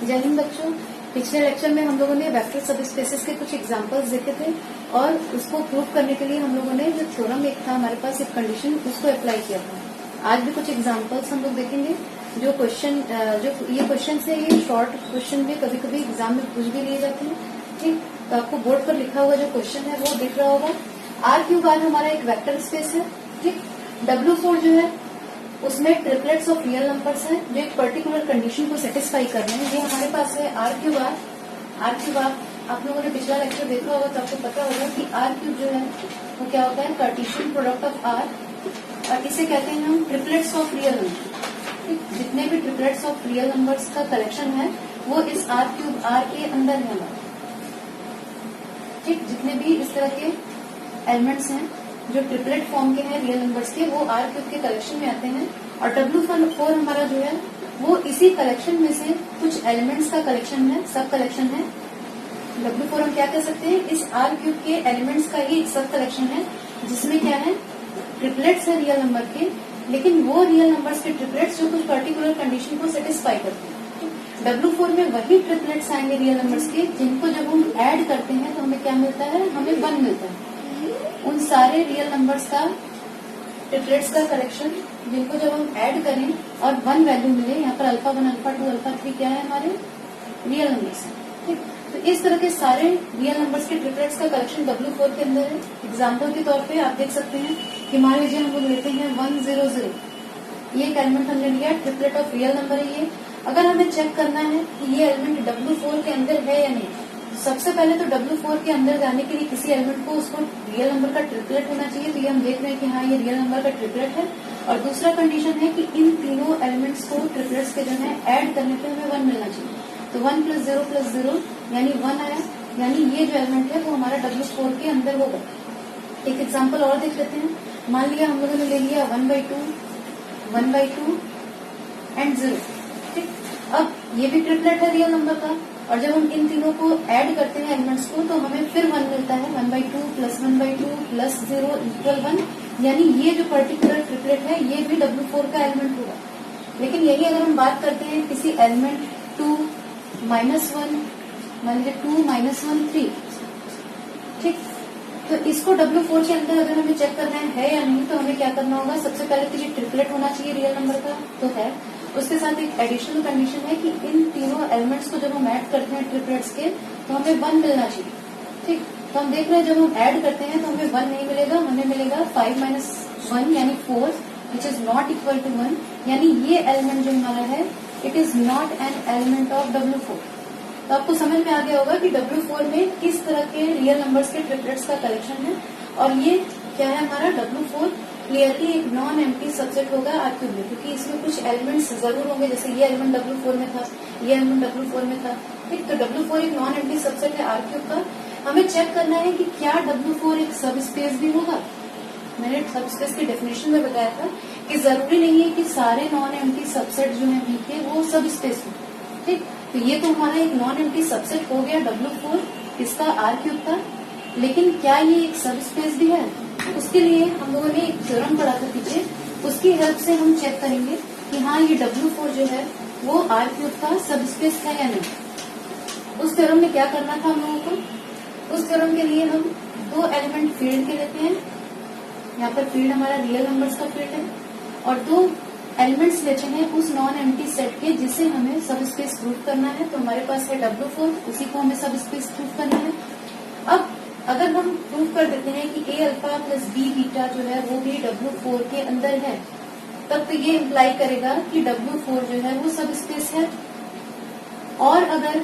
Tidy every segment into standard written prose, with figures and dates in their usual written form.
जय हिंद बच्चों। पिछले लेक्चर में हम लोगों ने वेक्टर सब स्पेसेस के कुछ एग्जांपल्स देखे थे और उसको प्रूव करने के लिए हम लोगों ने जो थ्योरम एक था हमारे पास एक कंडीशन उसको अप्लाई किया था। आज भी कुछ एग्जांपल्स हम लोग देखेंगे जो क्वेश्चन जो ये क्वेश्चन है ये शॉर्ट क्वेश्चन भी कभी कभी एग्जाम में पूछ भी लिए जाते हैं। ठीक, तो आपको बोर्ड पर लिखा हुआ जो क्वेश्चन है वो दिख रहा होगा। आर क्यू बार हमारा एक वेक्टर स्पेस है। ठीक, W4 जो है उसमें ट्रिपलेट्स ऑफ रियल नंबर्स हैं जो एक पर्टिकुलर कंडीशन को सेटिस्फाई कर रहे हैं। ये हमारे पास है आर क्यू बार। आप लोगों ने पिछला लेक्चर देखा होगा तो आपको पता होगा कि आर क्यूब जो है वो क्या होता है, कार्टेशियन प्रोडक्ट ऑफ आर, और इसे कहते हैं हम ट्रिपलेट्स ऑफ रियल नंबर। जितने भी ट्रिपलेट्स ऑफ रियल नंबर्स का कलेक्शन है वो इस आर क्यूब आर के अंदर है। ठीक, जितने भी इस तरह के एलिमेंट्स हैं जो ट्रिपलेट फॉर्म के हैं रियल नंबर्स के, वो आर क्यूब के कलेक्शन में आते हैं। और W4 हमारा जो है वो इसी कलेक्शन में से कुछ एलिमेंट्स का कलेक्शन है, सब कलेक्शन है। W4 हम क्या कह सकते हैं, इस आर क्यूब के एलिमेंट्स का ही सब कलेक्शन है जिसमें क्या है, ट्रिपलेट्स है रियल नंबर के, लेकिन वो रियल नंबर्स के ट्रिपलेट्स जो कुछ पर्टिकुलर कंडीशन को सेटिस्फाई करते हैं। W4 में वही ट्रिपलेट्स आएंगे रियल नंबर्स के जिनको जब हम ऐड करते हैं तो हमें क्या मिलता है, हमें 1 मिलता है। उन सारे रियल नंबर्स का ट्रिपलेट्स का कलेक्शन जिनको जब हम ऐड करें और 1 वैल्यू मिले, यहाँ पर अल्फा 1, अल्फा 2, अल्फा 3 क्या है, हमारे रियल नंबर्स हैं। ठीक, तो इस तरह के सारे रियल नंबर्स के ट्रिपलेट्स का कलेक्शन W4 के अंदर है। एग्जाम्पल के तौर पे आप देख सकते हैं कि मान लीजिए हम लोग लेते हैं 100, ये एक एलिमेंट हमने लिया, ट्रिपलेट ऑफ रियल नंबर है ये। अगर हमें चेक करना है कि ये एलिमेंट W4 के अंदर है या नहीं, सबसे पहले तो W4 के अंदर जाने के लिए किसी एलिमेंट को उसको रियल नंबर का ट्रिपलेट होना चाहिए। तो ये हम देख रहे हैं कि हाँ ये रियल नंबर का ट्रिपलेट है। और दूसरा कंडीशन है कि इन तीनों एलिमेंट्स को ट्रिपलेट्स के जो है ऐड करने पे हमें 1 मिलना चाहिए। तो 1 + 0 यानी 1 आया, यानी ये जो एलिमेंट है वो हमारा W4 के अंदर होगा। एक एग्जाम्पल और देख लेते हैं। मान लिया हम लोगों ने ले लिया 1/2 एंड 0। ठीक, अब ये भी ट्रिपलेट है रियल नंबर का, और जब हम इन तीनों को ऐड करते हैं एलिमेंट्स को तो हमें फिर 1 मिलता है। 1/2 + 1/2 + 0 = 1, यानी ये जो पर्टिकुलर ट्रिपलेट है ये भी W4 का एलिमेंट होगा। लेकिन यही अगर हम बात करते हैं किसी एलिमेंट 2 - 1, मान लीजिए 2 - 1 3। ठीक, तो इसको W4 के अंदर अगर हमें चेक करना है या नहीं तो हमें क्या करना होगा, सबसे पहले तो ये ट्रिपलेट होना चाहिए रियल नंबर का, तो है। उसके साथ एक एडिशनल कंडीशन है कि इन तीनों एलिमेंट्स को जब हम ऐड करते हैं ट्रिपलेट्स के तो हमें 1 मिलना चाहिए। ठीक, तो हम देख रहे हैं जब हम ऐड करते हैं तो हमें 1 नहीं मिलेगा, हमें मिलेगा 5 - 1 यानी 4 which is not equal to 1, यानी ये एलिमेंट जो हमारा है it is not an element of W4। तो आपको समझ में आ गया होगा कि W4 में किस तरह के रियल नंबर्स के ट्रिपलेट्स का कलेक्शन है। और ये क्या है, हमारा W4 क्लियरली एक नॉन एम्प्टी सबसेट होगा आर क्यूब में, क्योंकि इसमें कुछ एलिमेंट्स जरूर होंगे, जैसे ये एलिमेंट W4 में था, ये एलिमेंट W4 में था। ठीक, तो W4 एक नॉन एम्प्टी सबसेट है आर क्यूब का। हमें चेक करना है कि क्या W4 एक सब स्पेस भी होगा। मैंने सब स्पेस की डेफिनेशन में बताया था कि जरूरी नहीं है कि सारे नॉन एम्प्टी सबसेट जो है V के वो सब स्पेस हो। ठीक, तो ये तो हमारा एक नॉन एम्प्टी सबसेट हो गया W4 इसका आर क्यूब का, लेकिन क्या ये एक सब स्पेस भी है? उसके लिए हम लोगों ने एक थ्योरम पढ़ा था पीछे, उसकी हेल्प से हम चेक करेंगे कि हाँ ये W4 जो है वो आर क्यूब का सब स्पेस है या नहीं। उस थ्योरम में क्या करना था हम लोगों को, उस थ्योरम के लिए हम 2 एलिमेंट फील्ड के लेते हैं। यहाँ पर फील्ड हमारा रियल नंबर्स का फील्ड है, और 2 एलिमेंट्स लेते हैं उस नॉन एम्प्टी सेट के जिसे हमें सब स्पेस प्रूव करना है। तो हमारे पास है W4, उसी को हमें सब स्पेस प्रूव करना है। अब अगर हम प्रूव कर देते हैं कि A अल्फा + B बीटा जो है वो भी W4 के अंदर है, तब तो ये इम्प्लाई करेगा कि W4 जो है वो सब स्पेस है। और अगर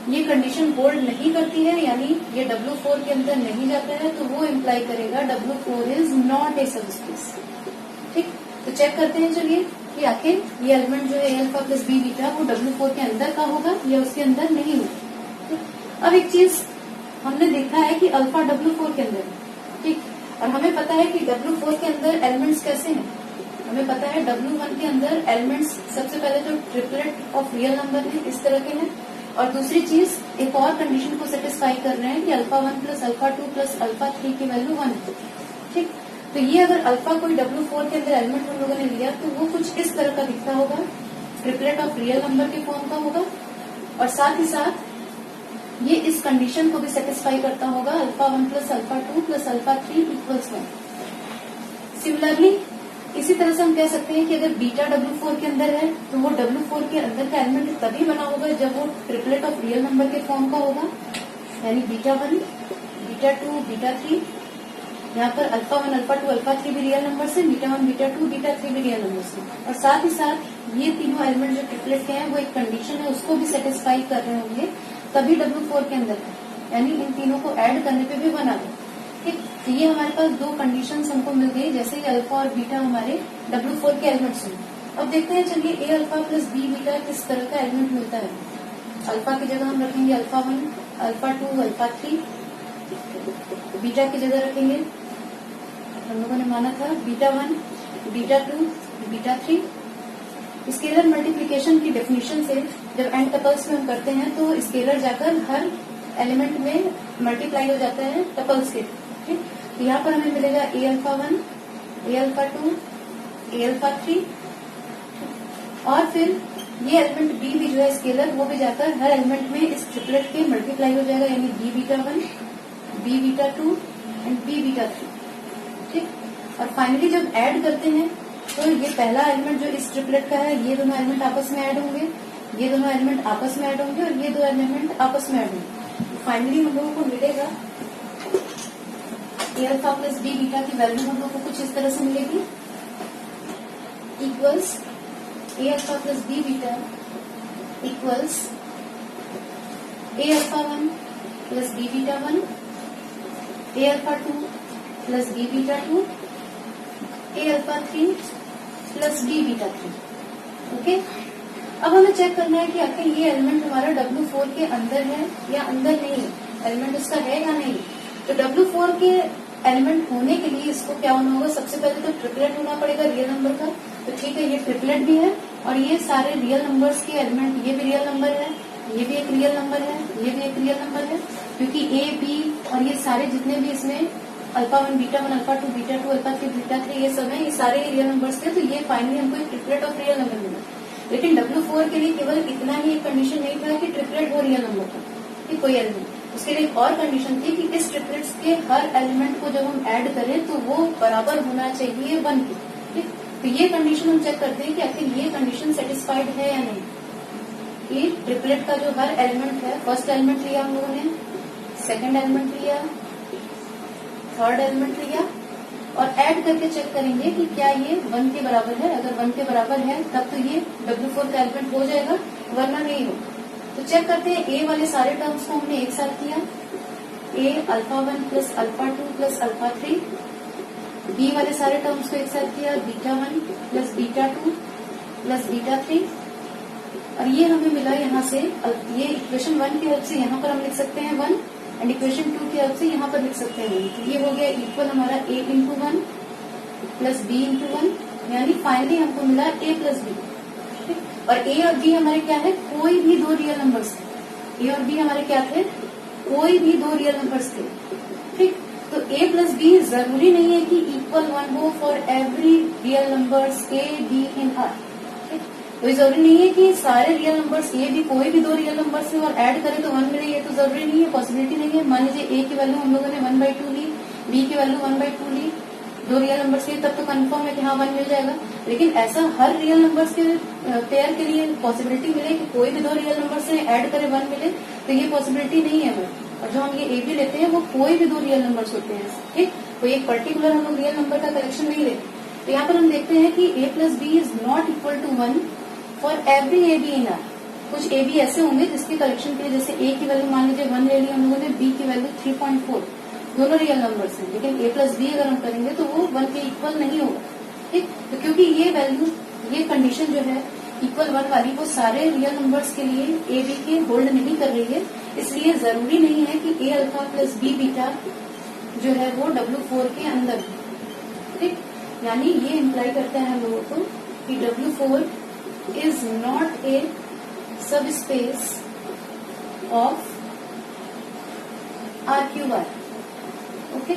ये कंडीशन होल्ड नहीं करती है, यानी ये W4 के अंदर नहीं जाता है, तो वो इम्प्लाई करेगा W4 इज नॉट ए सब स्पेस। ठीक, तो चेक करते हैं चलिए कि आखिर ये एलिमेंट जो है A अल्फा + B बीटा वो W4 के अंदर का होगा या उसके अंदर नहीं होगा। अब एक चीज हमने देखा है कि अल्फा W4 के अंदर है। ठीक, और हमें पता है कि W4 के अंदर एलिमेंट्स कैसे हैं। हमें पता है W1 के अंदर एलिमेंट्स सबसे पहले तो ट्रिपलेट ऑफ रियल नंबर है, इस तरह के हैं। और दूसरी चीज एक और कंडीशन को सेटिस्फाई कर रहे हैं कि अल्फा 1 + अल्फा 2 + अल्फा 3 की वैल्यू 1 है। ठीक, तो ये अगर अल्फा कोई W4 के अंदर एलिमेंट हम लोगों ने लिया तो वो कुछ इस तरह का दिखता होगा, ट्रिपलेट ऑफ रियल नंबर के फॉर्म का होगा। और साथ ही साथ ये इस कंडीशन को भी सेटिस्फाई करता होगा, alpha 1 plus alpha 2 plus alpha 3 equals 1। Similarly इसी तरह से हम कह सकते हैं कि अगर बीटा W4 के अंदर है तो वो W4 के अंदर का एलिमेंट तभी बना होगा जब वो ट्रिपलेट ऑफ रियल नंबर के फॉर्म का होगा, यानी बीटा 1, बीटा 2, बीटा 3। यहाँ पर अल्फा 1, अल्फा 2, अल्फा 3 भी रियल नंबर है, बीटा 1, बीटा 2, बीटा 3 भी रियल नंबर है। और साथ ही साथ ये तीनों एलिमेंट जो ट्रिपलेट के हैं वो एक कंडीशन है उसको भी सेटिस्फाई कर रहे होंगे, तभी W4 के अंदर है, यानी इन तीनों को ऐड करने पे भी 1 आ गया। ठीक, तो ये हमारे पास दो कंडीशंस हमको मिल गई, जैसे ही अल्फा और बीटा हमारे W4 के एलिमेंट्स हैं। अब देखते हैं, चलिए ए अल्फा प्लस बी बीटा किस तरह का एलिमेंट मिलता है। अल्फा की जगह हम रखेंगे अल्फा 1, अल्फा 2, अल्फा 3। बीटा की जगह रखेंगे, हम लोगों ने माना था beta 1, beta 2, beta 3। Scalar multiplication की डेफिनेशन से जब एन टपल्स में हम करते हैं तो स्केलर जाकर हर एलिमेंट में मल्टीप्लाई हो जाता है टपल्स के। ठीक, तो यहाँ पर हमें मिलेगा A alpha 1, A alpha 2, A alpha 3, और फिर ये एलिमेंट बी भी जो है स्केलर, वो भी जाकर हर एलिमेंट में इस ट्रिपलेट के मल्टीप्लाई हो जाएगा, यानी B beta 1, B beta 2 and B beta 3। ठीक, और फाइनली जब ऐड करते हैं तो ये पहला एलिमेंट जो इस ट्रिपलेट का है, ये दोनों एलिमेंट आपस में ऐड होंगे, ये दोनों एलिमेंट आपस में ऐड होंगे और ये दो एलिमेंट आपस में ऐड होंगे। फाइनली हम लोगों को मिलेगा A alpha plus B beta की वैल्यू हम लोग को कुछ इस तरह से मिलेगी, equals A alpha plus B beta equals A alpha 1 plus B beta 1, A alpha 2 plus B beta 2, A alpha 3 plus B beta 3। Okay, अब हमें चेक करना है कि आखिर ये एलिमेंट हमारा W4 के अंदर है या अंदर नहीं है, एलिमेंट इसका है या नहीं। तो W4 के एलिमेंट होने के लिए इसको क्या होना होगा, सबसे पहले तो ट्रिपलेट होना पड़ेगा रियल नंबर का। तो ठीक है, ये ट्रिपलेट भी है और ये सारे रियल नंबर्स के एलिमेंट, ये भी रियल नंबर है, ये भी एक रियल नंबर है, ये भी एक रियल नंबर है, क्योंकि ए बी और ये सारे जितने भी इसमें alpha 1, beta 1, alpha 2, beta 2, alpha 3, beta 3 ये सब है, ये सारे रियल नंबर्स थे। तो ये फाइनली हमको एक ट्रिपलेट ऑफ रियल नंबर मिला। लेकिन W4 के लिए केवल इतना ही एक कंडीशन नहीं था कि ट्रिपलेट हो रियल नंबर था, कि कोई एलिमेंट, उसके लिए एक और कंडीशन थी कि इस ट्रिपलेट्स के हर एलिमेंट को जब हम ऐड करें तो वो बराबर होना चाहिए 1 के। ठीक, तो ये कंडीशन हम चेक करते हैं कि आखिर ये कंडीशन सेटिस्फाइड है या नहीं। कि ट्रिपलेट का जो हर एलिमेंट है, फर्स्ट एलिमेंट लिया हम लोगों ने, सेकेंड एलिमेंट लिया, थर्ड एलिमेंट लिया, और ऐड करके चेक करेंगे कि क्या ये 1 के बराबर है। अगर 1 के बराबर है तब तो ये W4 का एलिमेंट हो जाएगा, वरना नहीं हो। तो चेक करते हैं, ए वाले सारे टर्म्स को हमने एक साथ किया, A alpha 1 plus alpha 2 plus alpha 3। B वाले सारे टर्म्स को एक साथ किया, beta 1 plus beta 2 plus beta 3। और ये हमें मिला यहाँ से, ये इक्वेशन 1 की हेल्प से यहाँ पर हम लिख सकते हैं 1, एंड इक्वेशन 2 की हेल्प से यहाँ पर लिख सकते हैं 1। तो ये हो गया इक्वल हमारा a into 1 plus b into 1, यानी फाइनली हमको मिला a प्लस b। और a और b हमारे क्या है, कोई भी दो रियल नंबर्स थे। a और b हमारे क्या थे, कोई भी दो रियल नंबर्स थे। ठीक, तो a प्लस b जरूरी नहीं है कि इक्वल 1 हो for every real numbers a b in R। तो जरूरी नहीं है कि सारे रियल नंबर्स ये भी, कोई भी दो रियल नंबर से और ऐड करें तो 1 मिले, ये तो जरूरी नहीं है, पॉसिबिलिटी नहीं है। मान लीजिए ए की वैल्यू हम लोगों ने 1/2 ली, बी की वैल्यू 1/2 ली, दो रियल नंबर से, तब तो कंफर्म है कि हाँ 1 मिल जाएगा। लेकिन ऐसा हर रियल नंबर्स के पेयर के लिए पॉसिबिलिटी मिले कि कोई भी दो रियल नंबर से ऐड करे 1 मिले, तो ये पॉसिबिलिटी नहीं है हमें। और जो हम ये ए बी लेते हैं वो कोई भी दो रियल नंबर्स होते हैं। ठीक, कोई एक पर्टिकुलर हम लोग रियल नंबर का कलेक्शन नहीं लेते। तो यहाँ पर हम देखते हैं कि a plus B is not equal to 1 for every A B in R. कुछ ए बी ऐसे होंगे जिसके कलेक्शन के लिए, जैसे ए की वैल्यू मान लीजिए 1 ले ली हम लोगों ने, बी की वैल्यू 3.4, दोनों रियल नंबर्स हैं, लेकिन ए प्लस बी अगर हम करेंगे तो वो 1 के इक्वल नहीं होगा। ठीक, तो क्योंकि ये वैल्यू, ये कंडीशन जो है इक्वल 1 वाली, वो सारे रियल नंबर्स के लिए ए बी के होल्ड नहीं कर रही है, इसलिए जरूरी नहीं है कि ए अल्फा प्लस बी बीटा जो है वो W4 के अंदर है। ठीक, यानी ये इम्प्लाई करता है हम लोगों को कि W4 is not a subspace of R-Q-R। Okay,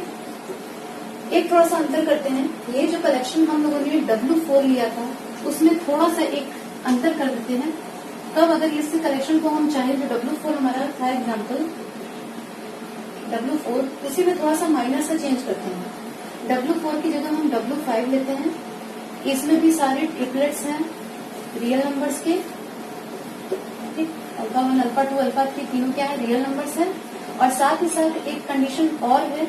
एक थोड़ा सा अंतर करते हैं। ये जो कलेक्शन हम लोगों ने W4 लिया था उसमें थोड़ा सा एक अंतर कर देते हैं। कब अगर इसके कलेक्शन को हम चाहें तो W4 हमारा था एग्जाम्पल W4, उसी में थोड़ा सा माइनर सा चेंज करते हैं। W4 की जगह हम W5 लेते हैं। इसमें भी सारे ट्रिपलेट्स हैं रियल नंबर्स के, ठीक, अल्फा 1 अल्फा 2 अल्फा 3 तीनों क्या है, रियल नंबर्स हैं। और साथ ही साथ एक कंडीशन और है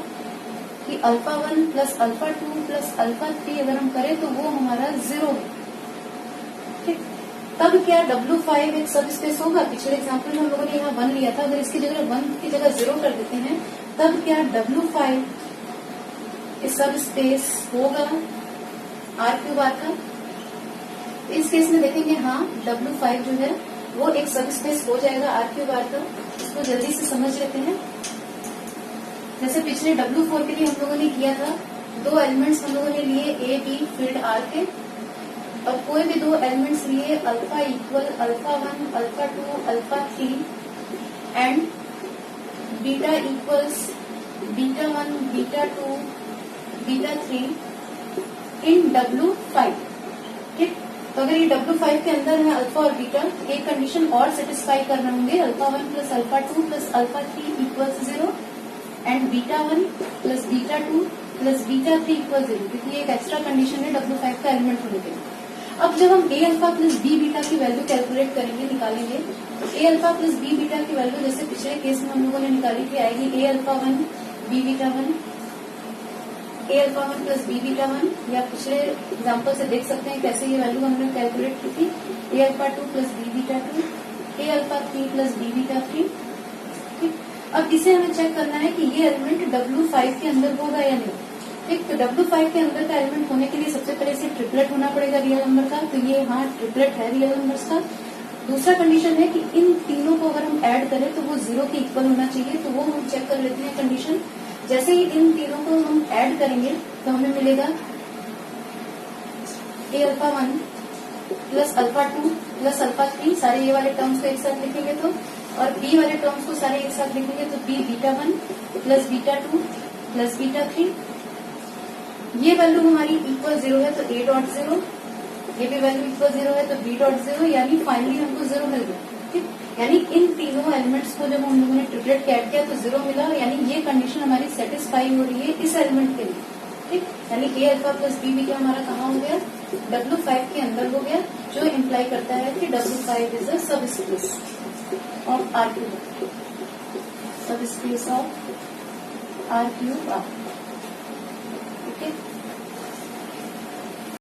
कि alpha 1 plus alpha 2 plus alpha 3 अगर हम करें तो वो हमारा 0 है, ठीक। तब क्या W5 एक सब स्पेस होगा। पिछले एग्जाम्पल में हम लोगों ने यहाँ 1 लिया था, अगर इसकी जगह 1 की जगह 0 कर देते हैं तब क्या W5 इस सब स्पेस होगा R³ बार का। इस केस में देखेंगे हाँ W5 जो है वो एक सब स्पेस हो जाएगा R³ बार का। इसको जल्दी से समझ लेते हैं। जैसे पिछले W4 के लिए हम लोगों ने किया था, दो एलिमेंट्स हम लोगों ने लिए A B फील्ड R के, और कोई भी दो एलिमेंट्स लिए alpha equal alpha 1 alpha 2 alpha 3 and beta equals beta 1 beta 2 beta 3 in W5, ठीक। तो अगर ये W5 के अंदर है अल्फा और बीटा, एक कंडीशन और सेटिस्फाई करना होंगे, alpha 1 plus alpha 2 plus alpha 3 equals 0 and beta 1 plus beta 2 plus beta 3 equal 0, क्योंकि एक एक्स्ट्रा कंडीशन है W5 का एलिमेंट होने के लिए। अब जब हम A alpha plus B beta की वैल्यू कैलकुलेट करेंगे, निकालेंगे, तो A alpha plus B beta की वैल्यू जैसे पिछले केस में हम लोगों ने निकाली थी आएगी A alpha 1 B beta 1, A alpha 1 plus B beta 1, या पिछले एग्जाम्पल से देख सकते हैं कैसे ये वैल्यू हमने कैलकुलेट की थी, A alpha 2 plus B beta 2, A alpha 3 plus B beta 3, ठीक। अब इसे हमें चेक करना है कि ये एलिमेंट W5 के अंदर होगा या नहीं, ठीक। तो W5 के अंदर का एलिमेंट होने के लिए सबसे पहले इसे ट्रिपलेट होना पड़ेगा रियल नंबर का, तो ये हाँ ट्रिपलेट है रियल नंबर्स का। दूसरा कंडीशन है कि इन तीनों को अगर हम ऐड करें तो वो 0 के इक्वल होना चाहिए, तो वो हम चेक कर लेते हैं कंडीशन। जैसे ही इन तीनों को हम ऐड करेंगे तो हमें मिलेगा A alpha 1 plus alpha 2 plus alpha 3, सारे ये वाले टर्म्स को एक साथ लिखेंगे तो, और B वाले टर्म्स को सारे एक साथ लिखेंगे तो B beta 1 plus beta 2 plus beta 3। ये वैल्यू हमारी इक्वल 0 है तो A डॉट 0, ये भी वैल्यू इक्वल 0 है तो B डॉट 0, यानी फाइनली हमको 0 मिल गया, ठीक। यानी इन तीनों एलिमेंट्स को जब हम लोगों ने ट्रिपलेट के ऐड किया तो 0 मिला, यानी ये कंडीशन हमारी सेटिस्फाई हो रही है इस एलिमेंट के लिए, ठीक। यानी A alpha plus B beta हमारा कहाँ हो गया, W5 के अंदर हो गया, जो इम्प्लाई करता है कि W5 इज अ सब स्पेस ऑफ R³, सब स्पेस ऑफ R³